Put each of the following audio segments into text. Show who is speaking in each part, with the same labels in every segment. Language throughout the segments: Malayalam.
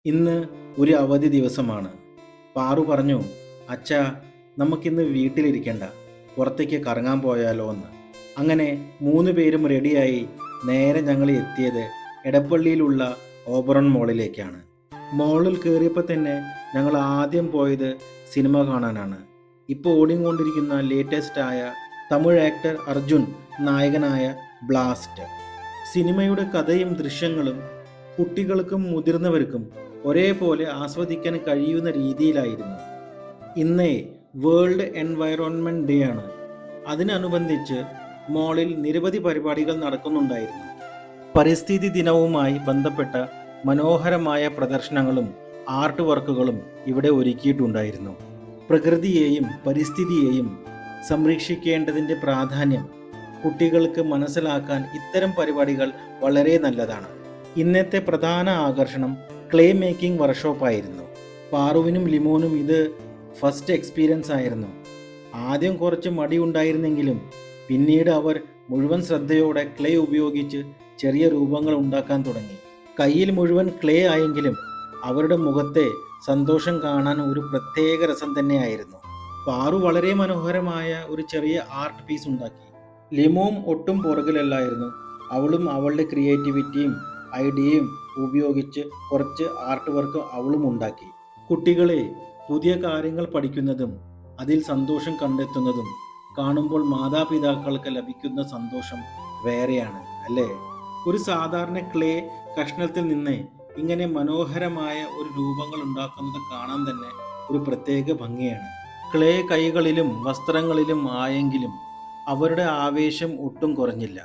Speaker 1: ഇന്ന് ഒരു അവധി ദിവസമാണ്. പാറു പറഞ്ഞു, അച്ഛാ, നമുക്കിന്ന് വീട്ടിലിരിക്കണ്ട, പുറത്തേക്ക് കറങ്ങാൻ പോയാലോ എന്ന്. അങ്ങനെ 3 പേരും റെഡിയായി നേരെ ഞങ്ങൾ എത്തിയത് എടപ്പള്ളിയിലുള്ള ഓബറോൺ മോളിലേക്കാണ്. മോളിൽ കയറിയപ്പോൾ തന്നെ ഞങ്ങൾ ആദ്യം പോയത് സിനിമ കാണാനാണ്. ഇപ്പോൾ ഓടിക്കൊണ്ടിരിക്കുന്ന ലേറ്റസ്റ്റ് ആയ തമിഴ് ആക്ടർ അർജുൻ നായകനായ ബ്ലാസ്റ്റ്. സിനിമയുടെ കഥയും ദൃശ്യങ്ങളും കുട്ടികൾക്കും മുതിർന്നവർക്കും ഒരേപോലെ ആസ്വദിക്കാൻ കഴിയുന്ന രീതിയിലായിരുന്നു. ഇന്ന് വേൾഡ് എൻവയറോൺമെൻറ്റ് ഡേ ആണ്. അതിനനുബന്ധിച്ച് മോളിൽ നിരവധി പരിപാടികൾ നടക്കുന്നുണ്ടായിരുന്നു. പരിസ്ഥിതി ദിനവുമായി ബന്ധപ്പെട്ട മനോഹരമായ പ്രദർശനങ്ങളും ആർട്ട് വർക്കുകളും ഇവിടെ ഒരുക്കിയിട്ടുണ്ടായിരുന്നു. പ്രകൃതിയെയും പരിസ്ഥിതിയെയും സംരക്ഷിക്കേണ്ടതിൻ്റെ പ്രാധാന്യം കുട്ടികൾക്ക് മനസ്സിലാക്കാൻ ഇത്തരം പരിപാടികൾ വളരെ നല്ലതാണ്. ഇന്നത്തെ പ്രധാന ആകർഷണം ക്ലേ മേക്കിംഗ് വർക്ക്ഷോപ്പായിരുന്നു. പാറുവിനും ലിമോനും ഇത് ഫസ്റ്റ് എക്സ്പീരിയൻസ് ആയിരുന്നു. ആദ്യം കുറച്ച് മടി ഉണ്ടായിരുന്നെങ്കിലും പിന്നീട് അവർ മുഴുവൻ ശ്രദ്ധയോടെ ക്ലേ ഉപയോഗിച്ച് ചെറിയ രൂപങ്ങൾ ഉണ്ടാക്കാൻ തുടങ്ങി. കയ്യിൽ മുഴുവൻ ക്ലേ ആയെങ്കിലും അവരുടെ മുഖത്തെ സന്തോഷം കാണാൻ ഒരു പ്രത്യേക രസം തന്നെയായിരുന്നു. പാറു വളരെ മനോഹരമായ ഒരു ചെറിയ ആർട്ട് പീസ് ഉണ്ടാക്കി. ലിമോം ഒട്ടും പുറകിലല്ലായിരുന്നു. അവളും അവളുടെ ക്രിയേറ്റിവിറ്റിയും ഐഡിയയും ഉപയോഗിച്ച് കുറച്ച് ആർട്ട് വർക്ക് അവളും ഉണ്ടാക്കി. കുട്ടികളെ പുതിയ കാര്യങ്ങൾ പഠിക്കുന്നതും അതിൽ സന്തോഷം കണ്ടെത്തുന്നതും കാണുമ്പോൾ മാതാപിതാക്കൾക്ക് ലഭിക്കുന്ന സന്തോഷം വേറെയാണ്, അല്ലേ? ഒരു സാധാരണ ക്ലേ കഷ്ണത്തിൽ നിന്ന് ഇങ്ങനെ മനോഹരമായ ഒരു രൂപങ്ങൾ ഉണ്ടാക്കുന്നത് കാണാൻ തന്നെ ഒരു പ്രത്യേക ഭംഗിയാണ്. ക്ലേ കൈകളിലും വസ്ത്രങ്ങളിലും ആയെങ്കിലും അവരുടെ ആവേശം ഒട്ടും കുറഞ്ഞില്ല.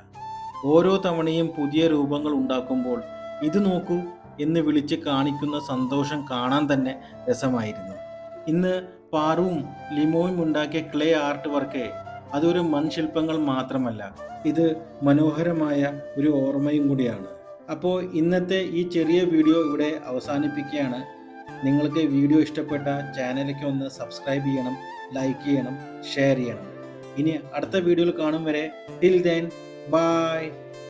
Speaker 1: ഓരോ തവണയും പുതിയ രൂപങ്ങൾ ഉണ്ടാക്കുമ്പോൾ ഇത് നോക്കൂ എന്ന് വിളിച്ച് കാണിക്കുന്ന സന്തോഷം കാണാൻ തന്നെ രസമായിരുന്നു. ഇന്ന് പാറുവും ലിമോയും ഉണ്ടാക്കിയ ക്ലേ ആർട്ട് വർക്ക് അതൊരു മൺശില്പങ്ങൾ മാത്രമല്ല, ഇത് മനോഹരമായ ഒരു ഓർമ്മയും കൂടിയാണ്. അപ്പോൾ ഇന്നത്തെ ഈ ചെറിയ വീഡിയോ ഇവിടെ അവസാനിപ്പിക്കുകയാണ്. നിങ്ങൾക്ക് വീഡിയോ ഇഷ്ടപ്പെട്ട ചാനലിലേക്ക് ഒന്ന് സബ്സ്ക്രൈബ് ചെയ്യണം, ലൈക്ക് ചെയ്യണം, ഷെയർ ചെയ്യണം. ഇനി അടുത്ത വീഡിയോയിൽ കാണും വരെ ടിൽ ദെൻ ബൈ.